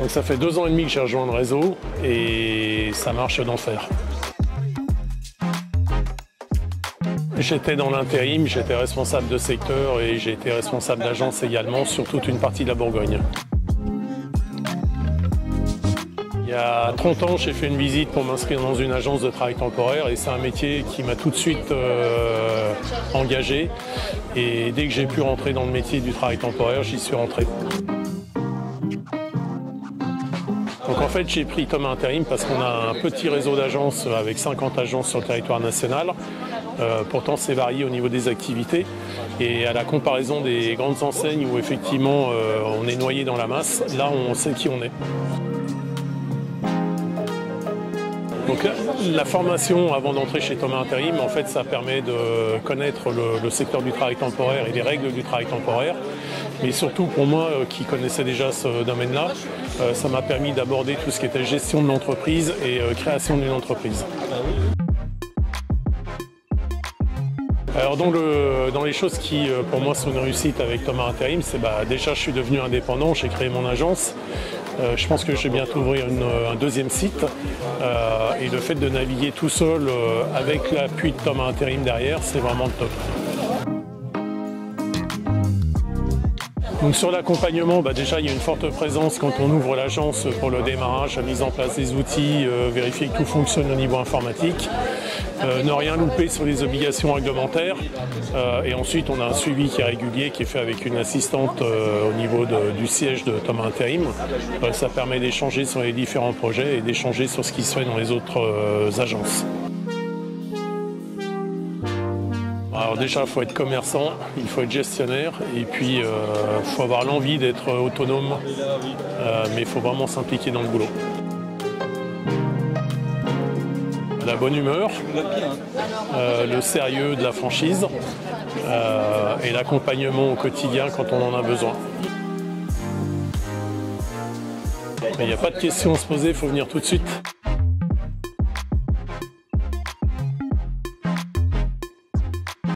Donc ça fait 2 ans et demi que j'ai rejoint le réseau et ça marche d'enfer. J'étais dans l'intérim, j'étais responsable de secteur et j'ai été responsable d'agence également sur toute une partie de la Bourgogne. Il y a 30 ans, j'ai fait une visite pour m'inscrire dans une agence de travail temporaire et c'est un métier qui m'a tout de suite engagé. Et dès que j'ai pu rentrer dans le métier du travail temporaire, j'y suis rentré. Donc en fait, j'ai pris Thomas Intérim parce qu'on a un petit réseau d'agences avec 50 agences sur le territoire national. Pourtant, c'est varié au niveau des activités. Et à la comparaison des grandes enseignes où effectivement on est noyé dans la masse, là on sait qui on est. Donc la formation avant d'entrer chez Thomas Intérim, en fait, ça permet de connaître le secteur du travail temporaire et les règles du travail temporaire. Mais surtout pour moi qui connaissais déjà ce domaine-là, ça m'a permis d'aborder tout ce qui était gestion de l'entreprise et création d'une entreprise. Alors dans les choses qui pour moi sont une réussite avec Thomas Intérim, c'est déjà je suis devenu indépendant, j'ai créé mon agence. Je pense que je vais bientôt ouvrir un deuxième site et le fait de naviguer tout seul avec l'appui de Thomas Intérim derrière, c'est vraiment le top. Donc sur l'accompagnement, déjà il y a une forte présence quand on ouvre l'agence pour le démarrage, la mise en place des outils, vérifier que tout fonctionne au niveau informatique, ne rien louper sur les obligations réglementaires et ensuite on a un suivi qui est régulier, qui est fait avec une assistante au niveau du siège de Thomas Intérim. Ça permet d'échanger sur les différents projets et d'échanger sur ce qui se fait dans les autres agences. Alors déjà, il faut être commerçant, il faut être gestionnaire et puis il faut avoir l'envie d'être autonome, mais il faut vraiment s'impliquer dans le boulot. La bonne humeur, le sérieux de la franchise et l'accompagnement au quotidien quand on en a besoin. Il n'y a pas de questions à se poser, il faut venir tout de suite.